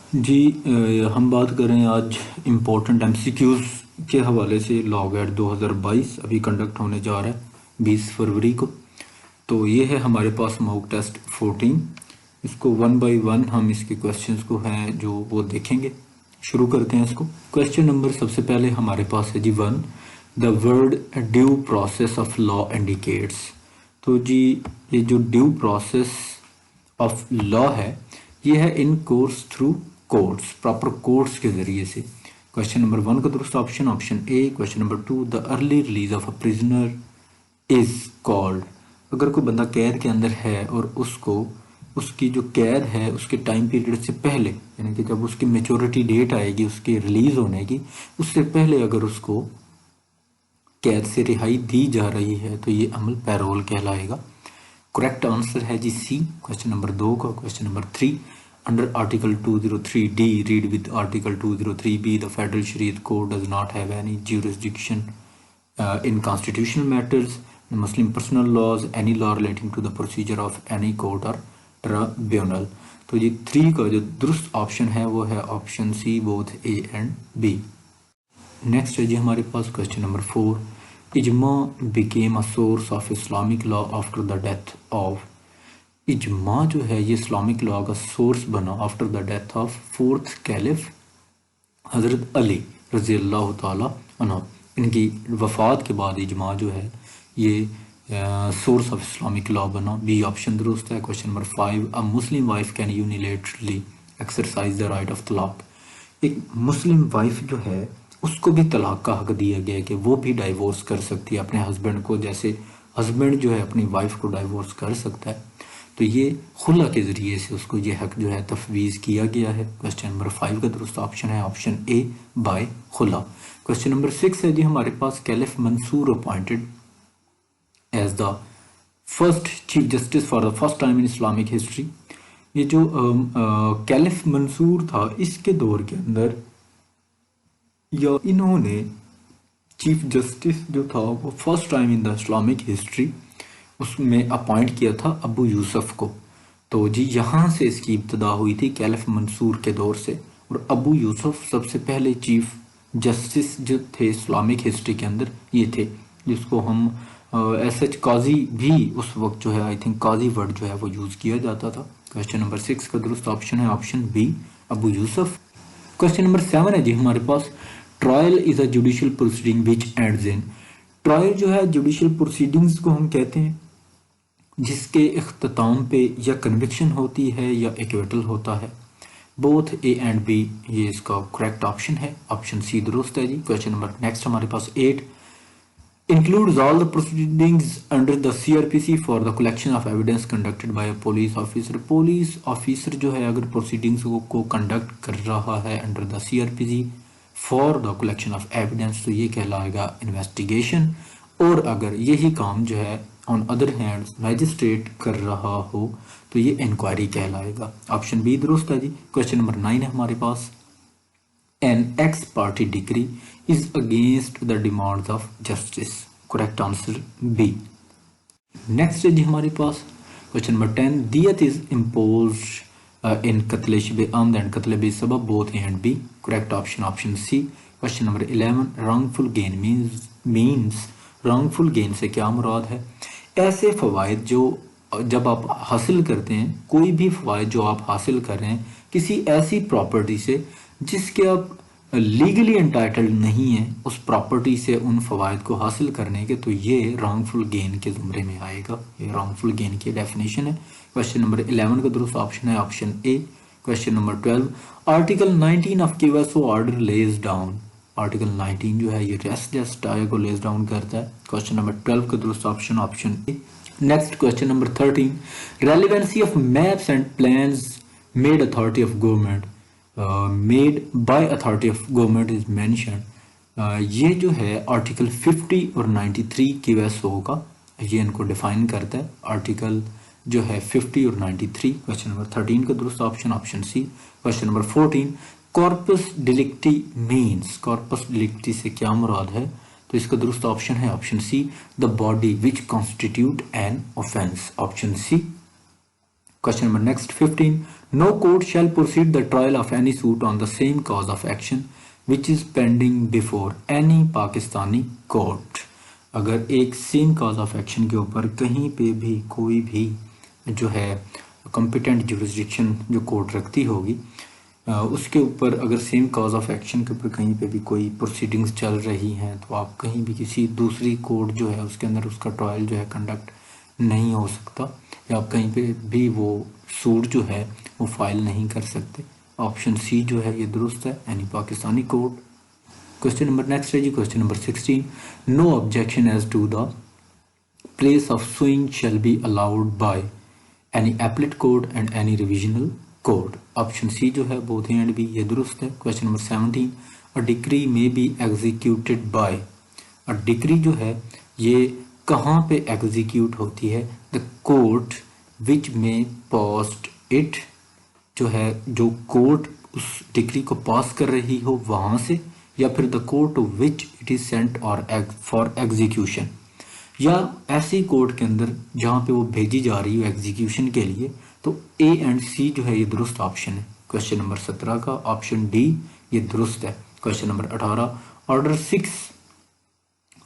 जी हम बात करें आज इम्पोर्टेंट एमसीक्यूज़ के हवाले से। लॉग एड 2022 अभी कंडक्ट होने जा रहा है 20 फरवरी को। तो ये है हमारे पास मॉक टेस्ट 14। इसको वन बाय वन हम इसके क्वेश्चंस को हैं जो वो देखेंगे। शुरू करते हैं इसको। क्वेश्चन नंबर सबसे पहले हमारे पास है जी 1। The word due process of law indicates. तो जी ये जो ड्यू प्रोसेस ऑफ लॉ है ये है in course through courts, proper courts के जरिए से। क्वेश्चन नंबर 1 का दुरुस्त option option A. Question number 2 the early release of a prisoner is called. अगर कोई बंदा कैद के अंदर है और उसको उसकी जो कैद है उसके टाइम पीरियड से पहले, यानी कि जब उसकी मेच्योरिटी डेट आएगी उसके रिलीज होने की, उससे पहले अगर उसको कैद से रिहाई दी जा रही है तो ये अमल पैरोल कहलाएगा। करेक्ट आंसर है जी सी, क्वेश्चन नंबर 2 का। Question number 3 under article 203D read with article 203B the federal Shariat court does not have any jurisdiction in constitutional matters, Muslim personal laws, any law relating to the procedure of any court or tribunal। तो ये 3 का जो दुरुस्त option है वो है option C, both A and B. Next है जी हमारे पास question number 4। Ijma became a source of Islamic law after the death of. इजमा जो है ये इस्लामिक लॉ का सोर्स बना after the death of 4th caliph Hazrat Ali रज़ी अल्लाह ताला अन्हु। इनकी वफ़ात के बाद इजमा जो है ये सोर्स ऑफ इस्लामिक लॉ बना। बी ऑप्शन दुरुस्त है। Question number 5 a Muslim wife can unilaterally exercise the right of तलाक। एक मुस्लिम वाइफ जो है उसको भी तलाक का हक दिया गया है कि वो भी डाइवोर्स कर सकती है अपने हस्बैंड को, जैसे हस्बैंड जो है अपनी वाइफ को डाइवोर्स कर सकता है। तो ये खुला के ज़रिए से उसको ये हक जो है तफवीज़ किया गया है। क्वेश्चन नंबर 5 का दुरुस्त ऑप्शन है option A, by khula. Question number 6 है जी हमारे पास caliph Mansur appointed as the first chief justice for the first time in Islamic history. ये जो कैलिफ मंसूर था इसके दौर के अंदर या इन्होंने चीफ जस्टिस जो था वो first time in the Islamic history उसमें अपॉइंट किया था अबू यूसुफ को। तो जी यहाँ से इसकी इब्तदा हुई थी कैलिफ मंसूर के दौर से। और अबू यूसुफ सबसे पहले चीफ जस्टिस जो थे इस्लामिक हिस्ट्री के अंदर ये थे, जिसको हम एस एच काजी भी उस वक्त जो है आई थिंक काजी वर्ड जो है वो यूज़ किया जाता था। क्वेश्चन नंबर 6 का दुरुस्त ऑप्शन है option B, Abu Yusuf. Question number 7 है जी हमारे पास trial is a judicial proceeding which ends in. Trial जो है जुडिशियल प्रोसीडिंग्स को हम कहते हैं जिसके इख्तिताम पे या कन्विक्शन होती है या एक्विटल होता है। बोथ ए एंड बी ये इसका करेक्ट ऑप्शन है, ऑप्शन सी दुरुस्त है जी। क्वेश्चन नंबर नेक्स्ट हमारे पास 8 includes all the proceedings under the CRPC for the collection of evidence conducted by a police officer। Police officer जो है अगर प्रोसीडिंग्स को कंडक्ट कर रहा है under the CRPC for the collection of evidence तो ये कहलाएगा इन्वेस्टिगेशन। और अगर यही काम जो है ऑन अदर हैंड मैजिस्ट्रेट कर रहा हो तो ये इंक्वायरी कहलाएगा। ऑप्शन बी दुरुस्त है जी। क्वेश्चन नंबर 9 है हमारे पास an ex party decree is against the demands of justice। Correct answer B. Next है जी हमारे पास question number 10 diyat is imposed in qatl shibh amd and qatl besabab both A and B. Correct option option C. Question number 11 wrongful gain means wrongful gain से क्या मुराद है? ऐसे फ़वाइद जो जब आप हासिल करते हैं, कोई भी फ़वाइद जो आप हासिल कर रहे हैं किसी ऐसी प्रॉपर्टी से जिसके आप लीगली एंटाइटल्ड नहीं है उस प्रॉपर्टी से उन फ़वाइद को हासिल करने के, तो ये रॉन्गफुल गेन के ज़ुमरे में आएगा। ये रॉन्गफुल गेन की डेफिनेशन है। क्वेश्चन नंबर 11 का दुरुस्त ऑप्शन है option A. Question number 12 article 19 of QSO order lays down. Article 19 जो है ये रेस्ट जस्टिस को लेज डाउन करता है। क्वेश्चन नंबर 12 का दुरुस्त option option A. Next question number 13 relevancy of maps and plans made authority of government made by authority of government is mention. ये जो है आर्टिकल 50 और 93 क्यूएसओ का ये इनको डिफाइन करता है। आर्टिकल जो है 50 और 93। क्वेश्चन नंबर 13 का दुरुस्त option option C. Question number 14 corpus delicti means. Corpus delicti से क्या मुराद है? तो इसका दुरुस्त ऑप्शन है option C the body which constitute an offence, option C. Question number next 15, no court shall proceed the trial of any suit on the same cause of action which is pending before any Pakistani court. अगर एक same cause of action के ऊपर कहीं पे भी कोई भी जो है कॉम्पिटेंट जुरिस्डिक्शन जो कोर्ट रखती होगी, उसके ऊपर अगर सेम कॉज ऑफ एक्शन के ऊपर कहीं पे भी कोई प्रोसीडिंग्स चल रही हैं, तो आप कहीं भी किसी दूसरी कोर्ट जो है उसके अंदर उसका ट्रायल जो है कंडक्ट नहीं हो सकता, या आप कहीं पे भी वो सूट जो है वो फाइल नहीं कर सकते। ऑप्शन सी जो है ये दुरुस्त है, यानी Pakistani court. Question number next है जी, question number 16, no objection as to the place of suing shall be allowed by any appellate code and any revisional code. Option C जो है बोथ ए एंड बी ये दुरुस्त है। Question number 17, a decree may be executed by. A decree जो है ये कहाँ पे एग्जीक्यूट होती है? द कोर्ट विच में पास्ड इट, जो है जो कोर्ट उस डिक्री को पास कर रही हो वहाँ से, या फिर the court which it is sent और फॉर एग्जीक्यूशन, या ऐसी कोर्ट के अंदर जहाँ पे वो भेजी जा रही हो एग्जीक्यूशन के लिए। तो ए एंड सी जो है ये दुरुस्त ऑप्शन है। क्वेश्चन नंबर 17 का ऑप्शन डी ये दुरुस्त है। Question number 18, order 6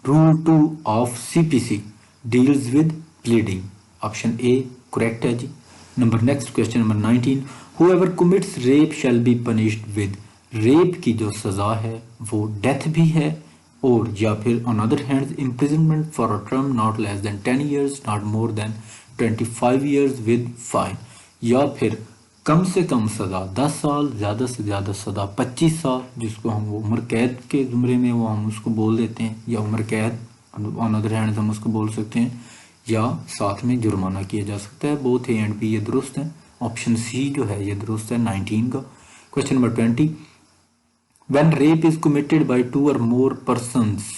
rule 2 of CPC deals with pleading. Option A correct है जी। Number next question number 19, whoever commits rape shall be punished with. Rape की जो सजा है वो डेथ भी है, और या फिर on other hand imprisonment for a term not less than 10 years not more than 25 years with fine, या फिर कम से कम सज़ा 10 साल, ज़्यादा से ज़्यादा सज़ा 25 साल, जिसको हम उम्र कैद के ज़ुमरे में वो हम उसको बोल देते हैं, या उम्र कैद ऑन अदर हैंड हम उसको बोल सकते हैं, या साथ में जुर्माना किया जा सकता है। बोथ ए एंड बी ये दुरुस्त है। ऑप्शन सी जो है ये दुरुस्त है 19 का। Question number 20, when rape is committed by 2 or more persons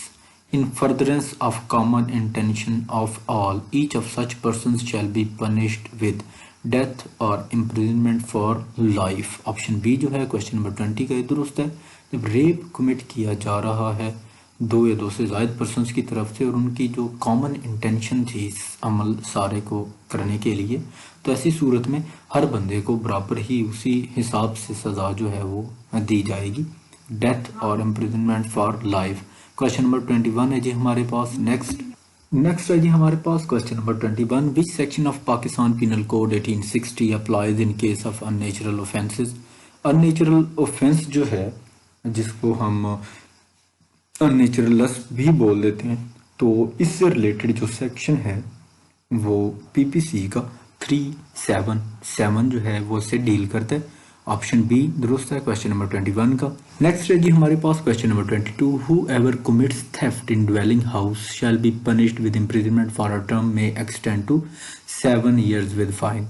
in furtherance of common intention of all, each of such persons shall be punished with death or imprisonment for life। Option B जो है question number 20 का ये दुरुस्त है। जब rape commit किया जा रहा है 2 या 2 से ज़ायद पर्सनस की तरफ से, और उनकी जो कॉमन इंटेंशन थी इस अमल सारे को करने के लिए, तो ऐसी सूरत में हर बंदे को बराबर ही उसी हिसाब से सज़ा जो है वो दी जाएगी, डेथ और imprisonment for life. Question number 21 है जी हमारे पास। नेक्स्ट है जी हमारे पास question number 21, which section of Pakistan penal code 1860 applies in case of unnatural offences. Unnatural offence जो है, जिसको हम अननेचुरलस भी बोल देते हैं, तो इससे रिलेटेड जो सेक्शन है वो पीपीसी का 377 जो है वो इससे डील करता है। ऑप्शन बी दुरुस्त है क्वेश्चन नंबर 21 का। नेक्स्ट है जी हमारे पास question number 22, whoever commits theft in dwelling house shall be punished with imprisonment for a term may extend to 7 years with fine।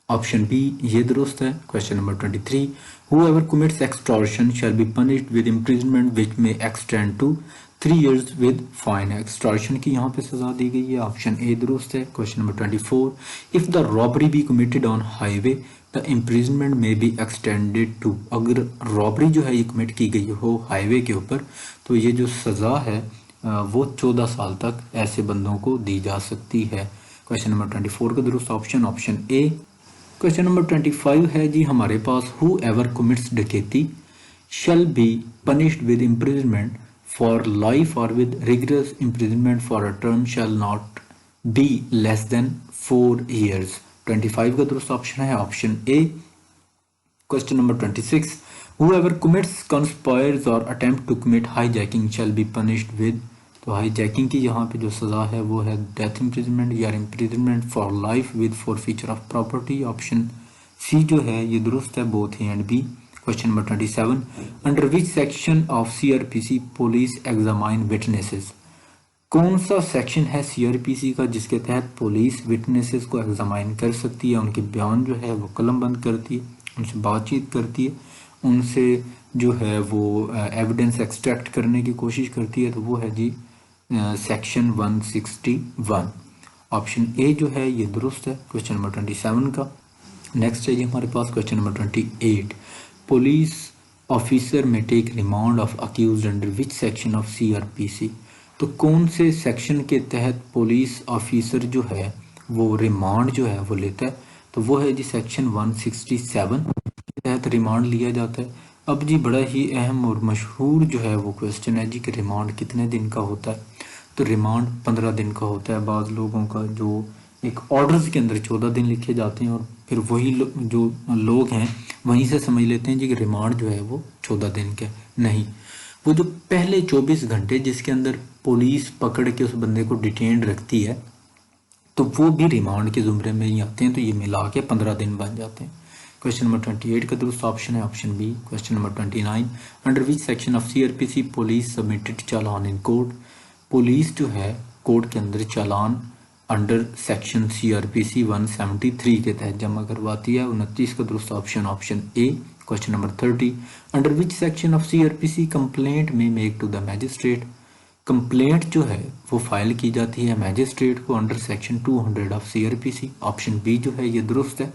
Option B ये दुरुस्त है question number 23, whoever commits extortion shall be punished with imprisonment which may extend to 3 years with fine। Extortion की यहाँ पे सजा दी गई है। Option ए दुरुस्त है। Question number 24, if the robbery be committed on highway the imprisonment में बी एक्सटेंडेड टू। अगर रॉबरी जो है ये कमिट की गई हो हाईवे के ऊपर, तो ये जो सज़ा है वो 14 साल तक ऐसे बंदों को दी जा सकती है। क्वेश्चन नंबर 24 का दुरुस्त ऑप्शन ए। क्वेश्चन नंबर 25 है जी हमारे पास, who ever commits dacoity shall be punished with imprisonment for life और with rigorous imprisonment for a term shall not be less than 4 years। 25 का दुरुस्त ऑप्शन है option A. Question number 26, whoever commits conspires or attempt to commit hijacking shall be punished with। तो hijacking की यहाँ पे जो सज़ा है वो है डेथ इम्प्रिजनमेंट या imprisonment for life with forfeiture of property. Option C जो है ये दुरुस्त है both A and B. Question number 27, under which section of CrPC police examine witnesses. कौन सा सेक्शन है सीआरपीसी का जिसके तहत पुलिस विटनेसेस को एग्जामाइन कर सकती है, उनके बयान जो है वो कलमबंद करती है, उनसे बातचीत करती है, उनसे जो है वो एविडेंस एक्सट्रैक्ट करने की कोशिश करती है। तो वो है जी सेक्शन 161। ऑप्शन ए जो है ये दुरुस्त है क्वेश्चन नंबर 27 का। नेक्स्ट है जी हमारे पास question number 28, police officer may take remand of accused under which section of CrPC. तो कौन से सेक्शन के तहत पुलिस ऑफिसर जो है वो रिमांड जो है वो लेता है। तो वो है जी सेक्शन 167 के तहत रिमांड लिया जाता है। अब जी बड़ा ही अहम और मशहूर जो है वो क्वेश्चन है जी कि रिमांड कितने दिन का होता है। तो रिमांड 15 दिन का होता है। बाज़ लोगों का जो एक ऑर्डर्स के अंदर 14 दिन लिखे जाते हैं और फिर वही जो लोग हैं वहीं से समझ लेते हैं जी कि रिमांड जो है वो 14 दिन का नहीं, वो जो पहले 24 घंटे जिसके अंदर पुलिस पकड़ के उस बंदे को डिटेन रखती है तो वो भी रिमांड के जुमरे में ही आते हैं। तो ये मिला के 15 दिन बन जाते हैं। क्वेश्चन नंबर 28 का दुरुस्त ऑप्शन है option B. Question number 29, under which section of CrPC police submitted challan in court. Police जो है कोर्ट के अंदर चालान अंडर सेक्शन सीआरपीसी 173 के तहत जमा करवाती है। 29 का दुरुस्त option option A. Question number 30, under which section of CrPC complaint में make to the magistrate. Complaint जो है वो फाइल की जाती है मैजिस्ट्रेट को under section 200 of CrPC. Option B जो है ये दुरुस्त है।